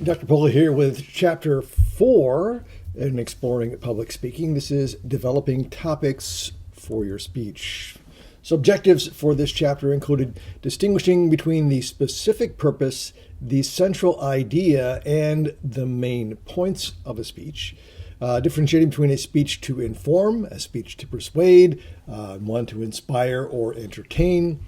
Dr. Pola here with Chapter 4 in Exploring Public Speaking. This is Developing Topics for Your Speech. So objectives for this chapter included distinguishing between the specific purpose, the central idea, and the main points of a speech. Differentiating between a speech to inform, a speech to persuade, one to inspire or entertain.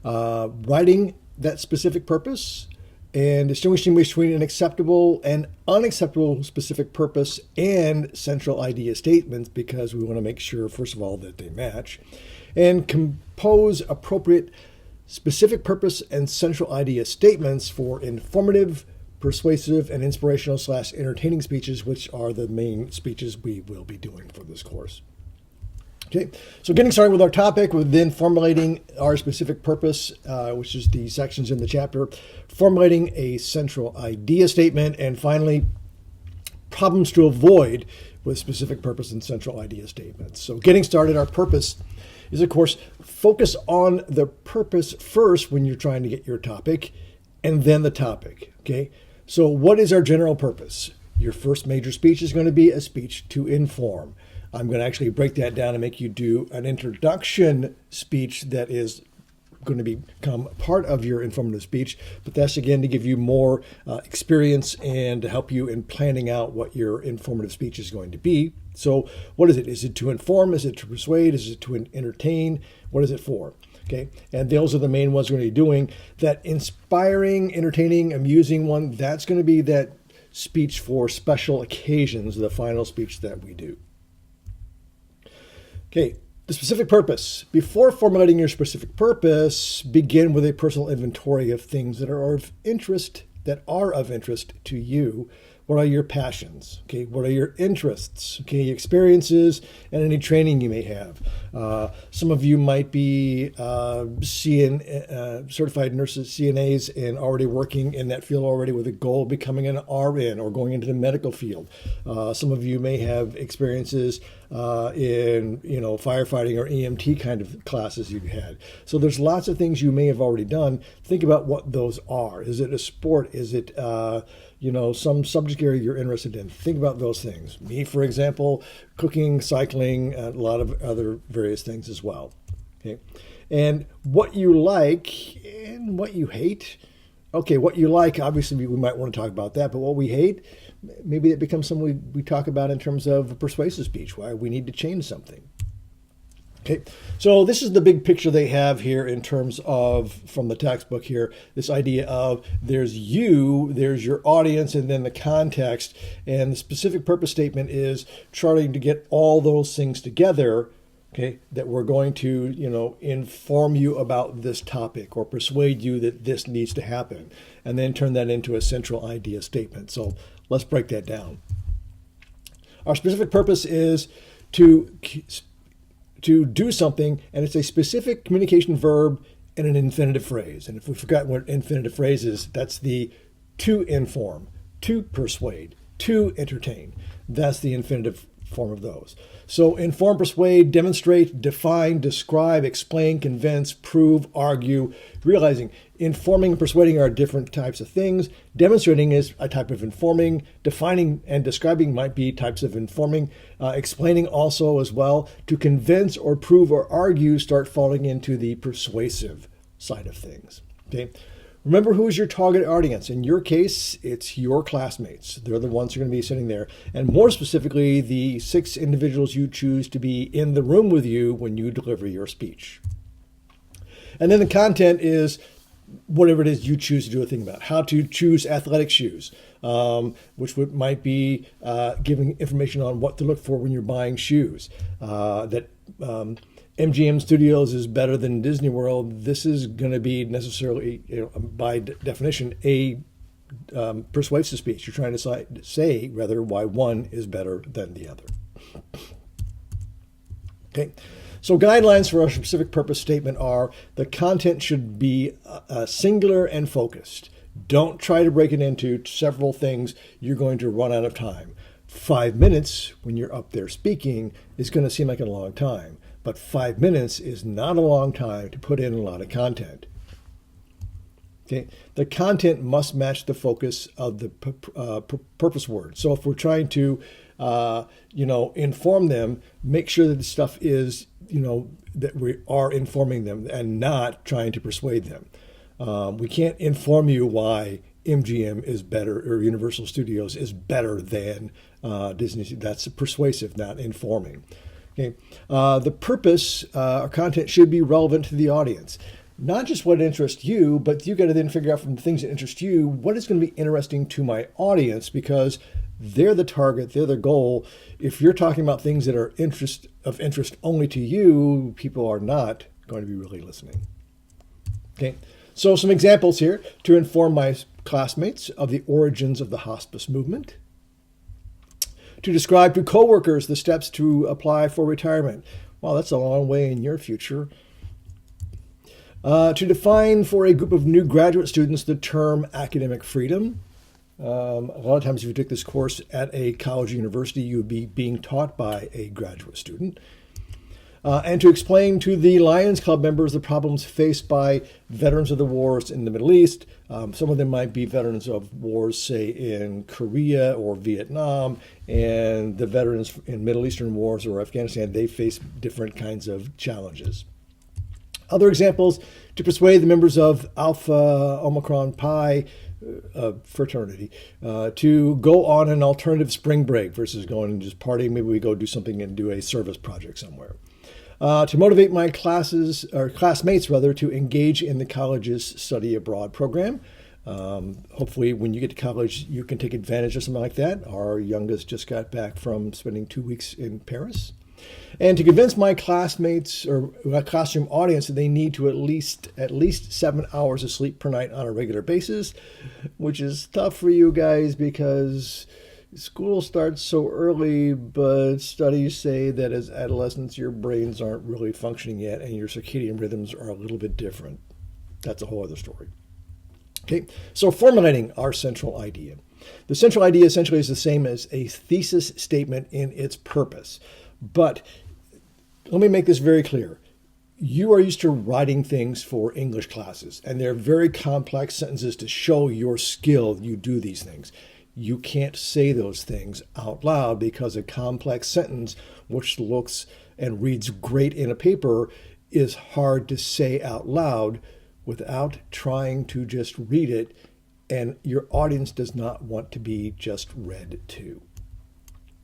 Writing that specific purpose, and distinguishing between an acceptable and unacceptable specific purpose and central idea statements, because we want to make sure, first of all, that they match, and compose appropriate specific purpose and central idea statements for informative, persuasive, and inspirational/entertaining speeches, which are the main speeches we will be doing for this course. Okay, so getting started with our topic, we're then formulating our specific purpose, which is the sections in the chapter, formulating a central idea statement, and finally, problems to avoid with specific purpose and central idea statements. So getting started, our purpose is, of course, focus on the purpose first when you're trying to get your topic, and then the topic, okay? So what is our general purpose? Your first major speech is going to be a speech to inform. I'm going to actually break that down and make you do an introduction speech that is going to become part of your informative speech. But that's, again, to give you more experience and to help you in planning out what your informative speech is going to be. So what is it? Is it to inform? Is it to persuade? Is it to entertain? What is it for? Okay, and those are the main ones we're going to be doing. That inspiring, entertaining, amusing one, that's going to be that speech for special occasions, the final speech that we do. Okay, the specific purpose. Before formulating your specific purpose, begin with a personal inventory of things that are of interest to you. What are your passions? Okay, what are your interests? Okay, experiences and any training you may have. Some of you might be certified nurses, CNAs, and already working in that field already with a goal of becoming an RN or going into the medical field. Some of you may have experiences in firefighting or EMT kind of classes you've had. So there's lots of things you may have already done. Think about what those are. Is it a sport? Is it some subject area you're interested in? Think about those things. Me, for example, cooking, cycling, a lot of other various things as well. Okay, and what you like and what you hate. Okay, what you like, obviously we might want to talk about that, but what we hate, maybe it becomes something we talk about in terms of a persuasive speech, why we need to change something. Okay, so this is the big picture they have here in terms of, from the textbook here, this idea of there's you, there's your audience, and then the context. And the specific purpose statement is trying to get all those things together, okay, that we're going to, inform you about this topic or persuade you that this needs to happen, and then turn that into a central idea statement. So let's break that down. Our specific purpose is to do something, and it's a specific communication verb and an infinitive phrase. And if we've forgotten what infinitive phrase is, that's the to inform, to persuade, to entertain. That's the infinitive form of those. So inform, persuade, demonstrate, define, describe, explain, convince, prove, argue, realizing informing and persuading are different types of things. Demonstrating is a type of informing. Defining and describing might be types of informing. Explaining also as well. To convince or prove or argue start falling into the persuasive side of things. Okay. Remember who is your target audience. In your case, it's your classmates. They're the ones who are going to be sitting there. And more specifically, the 6 individuals you choose to be in the room with you when you deliver your speech. And then the content is whatever it is you choose to do a thing about. How to choose athletic shoes, which might be giving information on what to look for when you're buying shoes. MGM Studios is better than Disney World. This is going to be necessarily, by definition, a persuasive speech. You're trying to say rather why one is better than the other. Okay, so guidelines for our specific purpose statement are the content should be singular and focused. Don't try to break it into several things. You're going to run out of time. 5 minutes when you're up there speaking is going to seem like a long time. But 5 minutes is not a long time to put in a lot of content. Okay, the content must match the focus of the purpose word. So if we're trying to, inform them, make sure that the stuff is, that we are informing them and not trying to persuade them. We can't inform you why MGM is better or Universal Studios is better than Disney. That's persuasive, not informing. Okay, the purpose or content should be relevant to the audience. Not just what interests you, but you got to then figure out from the things that interest you, what is going to be interesting to my audience, because they're the target, they're the goal. If you're talking about things that are of interest only to you, people are not going to be really listening. Okay, so some examples here to inform my classmates of the origins of the hospice movement. To describe to coworkers the steps to apply for retirement. Wow, that's a long way in your future. To define for a group of new graduate students the term academic freedom. A lot of times if you took this course at a college or university, you would be being taught by a graduate student. And to explain to the Lions Club members the problems faced by veterans of the wars in the Middle East. Some of them might be veterans of wars, say, in Korea or Vietnam, and the veterans in Middle Eastern wars or Afghanistan, they face different kinds of challenges. Other examples, to persuade the members of Alpha Omicron Pi fraternity to go on an alternative spring break versus going and just partying. Maybe we go do something and do a service project somewhere. To motivate my classmates to engage in the college's study abroad program. Hopefully when you get to college, you can take advantage of something like that. Our youngest just got back from spending 2 weeks in Paris. And to convince my classmates or my classroom audience that they need to at least 7 hours of sleep per night on a regular basis, which is tough for you guys because school starts so early, but studies say that as adolescents, your brains aren't really functioning yet and your circadian rhythms are a little bit different. That's a whole other story. Okay, so formulating our central idea. The central idea essentially is the same as a thesis statement in its purpose. But let me make this very clear. You are used to writing things for English classes, and they're very complex sentences to show your skill. You do these things. You can't say those things out loud because a complex sentence, which looks and reads great in a paper, is hard to say out loud without trying to just read it, and your audience does not want to be just read to.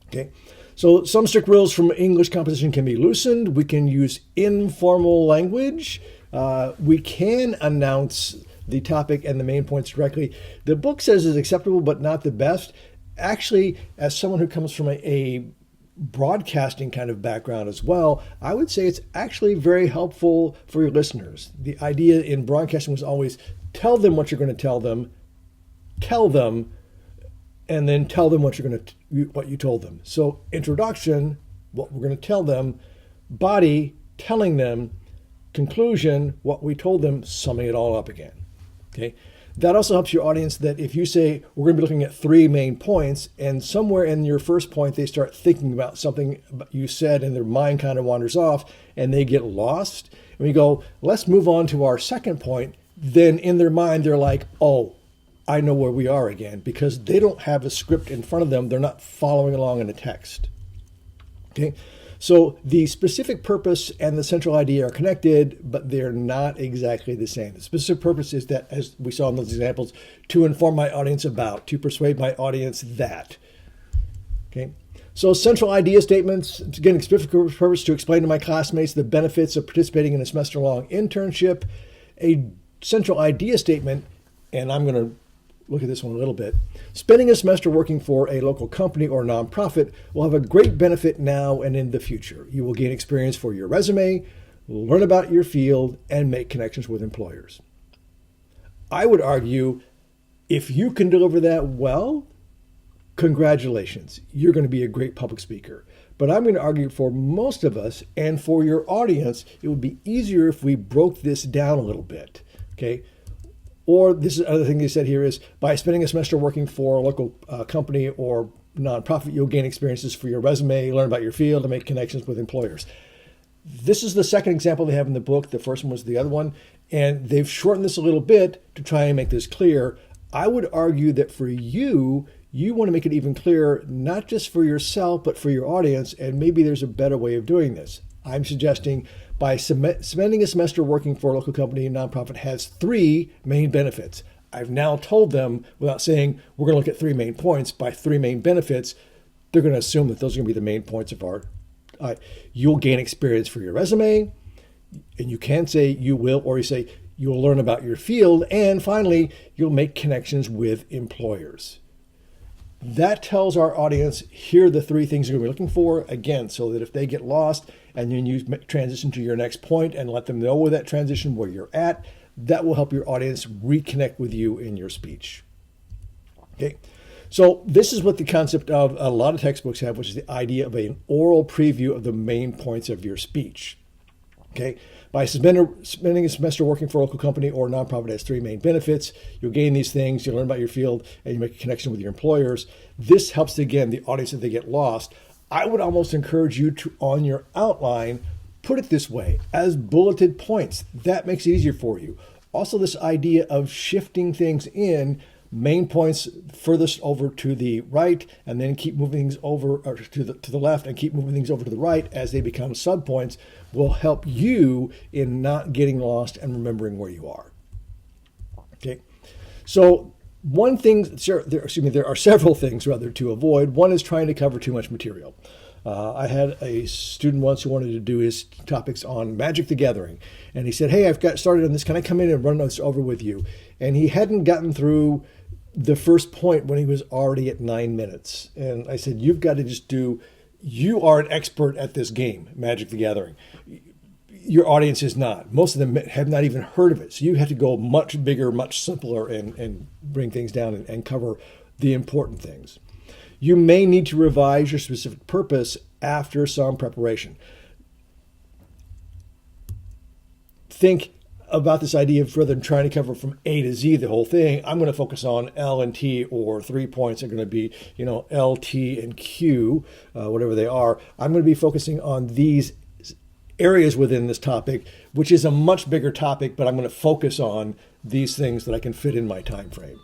Okay, so some strict rules from English composition can be loosened. We can use informal language. We can announce the topic and the main points directly. The book says it's acceptable, but not the best. Actually, as someone who comes from a broadcasting kind of background as well, I would say it's actually very helpful for your listeners. The idea in broadcasting was always tell them what you're going to tell them, and then tell them what you told them. So introduction, what we're going to tell them, body, telling them, conclusion, what we told them, summing it all up again. Okay. That also helps your audience that if you say we're going to be looking at 3 main points, and somewhere in your first point they start thinking about something you said and their mind kind of wanders off and they get lost, and we go, let's move on to our second point, then in their mind they're like, oh, I know where we are again, because they don't have a script in front of them. They're not following along in a text. Okay. So the specific purpose and the central idea are connected, but they're not exactly the same. The specific purpose is that, as we saw in those examples, to inform my audience about, to persuade my audience that. Okay. So central idea statements, again, specific purpose to explain to my classmates the benefits of participating in a semester-long internship. A central idea statement, and I'm going to look at this one a little bit. Spending a semester working for a local company or nonprofit will have a great benefit now and in the future. You will gain experience for your resume, learn about your field, and make connections with employers. I would argue if you can deliver that well, congratulations. You're going to be a great public speaker. But I'm going to argue for most of us and for your audience, it would be easier if we broke this down a little bit. Okay. Or this is another thing they said here is by spending a semester working for a local company or nonprofit, you'll gain experiences for your resume, learn about your field, and make connections with employers. This is the second example they have in the book. The first one was the other one. And they've shortened this a little bit to try and make this clear. I would argue that for you, you want to make it even clearer, not just for yourself, but for your audience. And maybe there's a better way of doing this. I'm suggesting by spending a semester working for a local company and nonprofit has 3 main benefits. I've now told them, without saying we're going to look at 3 main points, by 3 main benefits, they're going to assume that those are going to be the main points of our. You'll gain experience for your resume, and you can say you will, or you say you'll learn about your field, and finally, you'll make connections with employers. That tells our audience, here are the 3 things you're going to be looking for, again, so that if they get lost and then you transition to your next point and let them know where that transition, where you're at, that will help your audience reconnect with you in your speech. Okay, so this is what the concept of a lot of textbooks have, which is the idea of an oral preview of the main points of your speech. Okay, by spending a semester working for a local company or nonprofit has 3 main benefits. You'll gain these things, you'll learn about your field, and you make a connection with your employers. This helps, again, the audience if they get lost. I would almost encourage you to, on your outline, put it this way, as bulleted points. That makes it easier for you. Also, this idea of shifting things in, main points furthest over to the right, and then keep moving things over or to the left and keep moving things over to the right as they become subpoints will help you in not getting lost and remembering where you are. Okay, so one thing, there are several things rather to avoid. One is trying to cover too much material. I had a student once who wanted to do his topics on Magic the Gathering. And he said, hey, I've got started on this. Can I come in and run this over with you? And he hadn't gotten through the first point when he was already at 9 minutes. And I said, you've got to just you are an expert at this game, Magic the Gathering. Your audience is not. Most of them have not even heard of it. So you have to go much bigger, much simpler, and bring things down and cover the important things. You may need to revise your specific purpose after some preparation. Think about this idea of rather than trying to cover from A to Z the whole thing, I'm going to focus on L and T, or 3 points are going to be, L, T, and Q, whatever they are. I'm going to be focusing on these areas within this topic, which is a much bigger topic, but I'm going to focus on these things that I can fit in my time frame.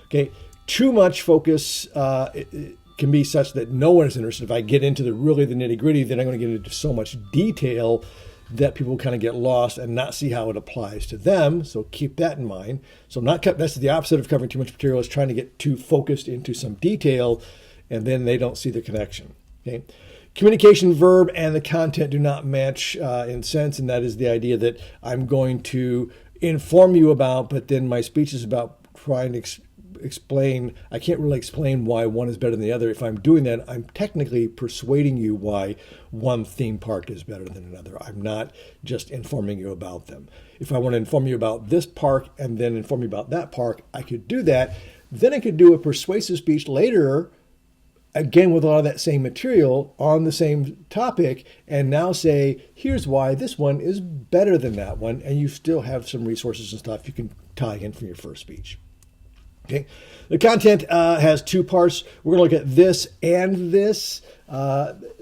Okay, too much focus it can be such that no one is interested. If I get into the nitty gritty, then I'm going to get into so much detail that people kind of get lost and not see how it applies to them. So keep that in mind. So that's the opposite of covering too much material, is trying to get too focused into some detail, and then they don't see the connection. Okay. Communication verb and the content do not match in sense, and that is the idea that I'm going to inform you about, but then my speech is about trying to explain. I can't really explain why one is better than the other. If I'm doing that, I'm technically persuading you why one theme park is better than another. I'm not just informing you about them. If I want to inform you about this park and then inform you about that park, I could do that. Then I could do a persuasive speech later, again with a lot of that same material on the same topic, and now say, here's why this one is better than that one, and you still have some resources and stuff you can tie in from your first speech. Okay, the content has 2 parts. We're going to look at this and this.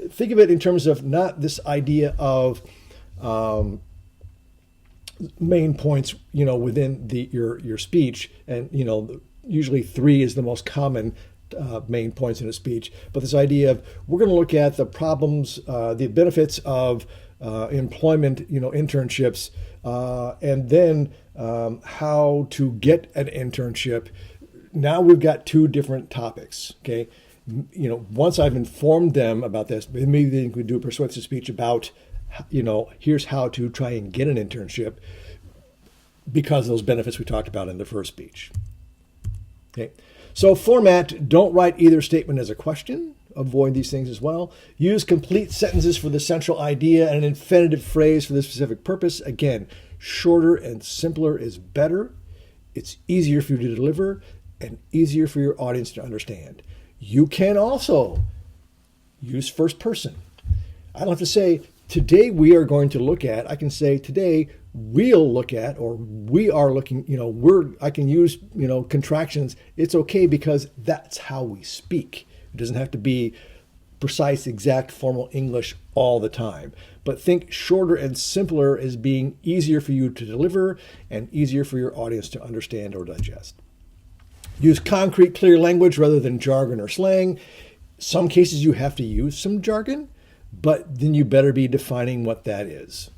Think of it in terms of not this idea of main points, within your speech, and usually 3 is the most common main points in a speech. But this idea of we're going to look at the problems, the benefits of employment, internships, and then how to get an internship. Now we've got 2 different topics. Okay, once I've informed them about this, maybe they could do a persuasive speech about, here's how to try and get an internship because of those benefits we talked about in the first speech. Okay. So format, don't write either statement as a question. Avoid these things as well. Use complete sentences for the central idea and an infinitive phrase for the specific purpose. Again, shorter and simpler is better. It's easier for you to deliver and easier for your audience to understand. You can also use first person. I don't have to say, today we are going to look at, I can say today we'll look at, or we are looking, I can use, contractions. It's okay because that's how we speak. It doesn't have to be precise, exact, formal English all the time. but think shorter and simpler as being easier for you to deliver and easier for your audience to understand or digest. Use concrete, clear language rather than jargon or slang. Some cases you have to use some jargon, but then you better be defining what that is.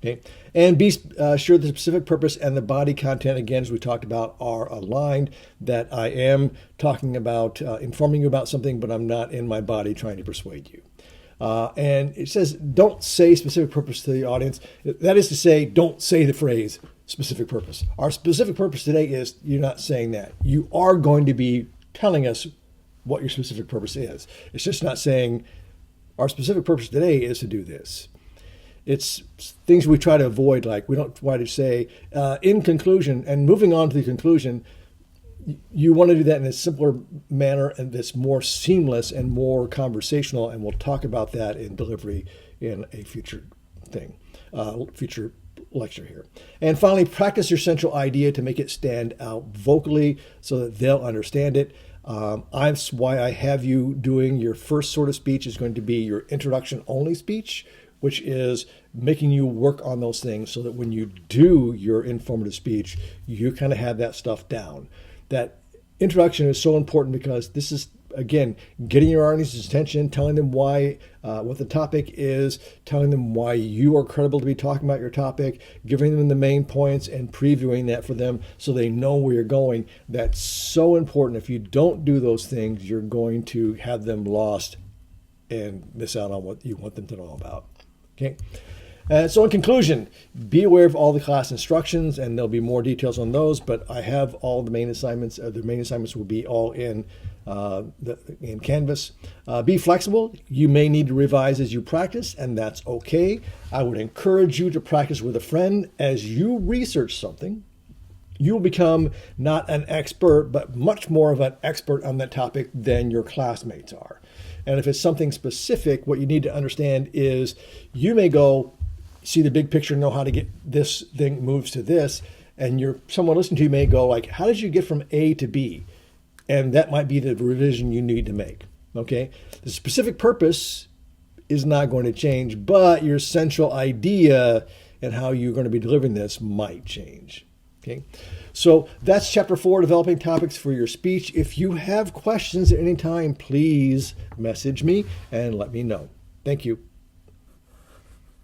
Okay, and be sure the specific purpose and the body content, again, as we talked about, are aligned, that I am talking about informing you about something, but I'm not in my body trying to persuade you. And it says, don't say specific purpose to the audience. That is to say, don't say the phrase specific purpose. Our specific purpose today is you're not saying that. You are going to be telling us what your specific purpose is. It's just not saying our specific purpose today is to do this. It's things we try to avoid, like we don't try to say, in conclusion, and moving on to the conclusion, you want to do that in a simpler manner and that's more seamless and more conversational, and we'll talk about that in delivery in a future future lecture here. And finally, practice your central idea to make it stand out vocally so that they'll understand it. That's why I have you doing your first sort of speech is going to be your introduction only speech, which is making you work on those things so that when you do your informative speech, you kind of have that stuff down. That introduction is so important because this is, again, getting your audience's attention, telling them why, what the topic is, telling them why you are credible to be talking about your topic, giving them the main points and previewing that for them so they know where you're going. That's so important. If you don't do those things, you're going to have them lost and miss out on what you want them to know about. Okay. So in conclusion, be aware of all the class instructions, and there'll be more details on those, but I have all the main assignments. The main assignments will be all in Canvas. Be flexible. You may need to revise as you practice, and that's okay. I would encourage you to practice with a friend. As you research something, you'll become not an expert, but much more of an expert on that topic than your classmates are. And if it's something specific, what you need to understand is you may go see the big picture, know how to get this thing moves to this, and someone listening to you may go like, how did you get from A to B? And that might be the revision you need to make. Okay, the specific purpose is not going to change, but your central idea and how you're going to be delivering this might change. Okay, so that's chapter 4, developing topics for your speech. If you have questions at any time, please message me and let me know. Thank you.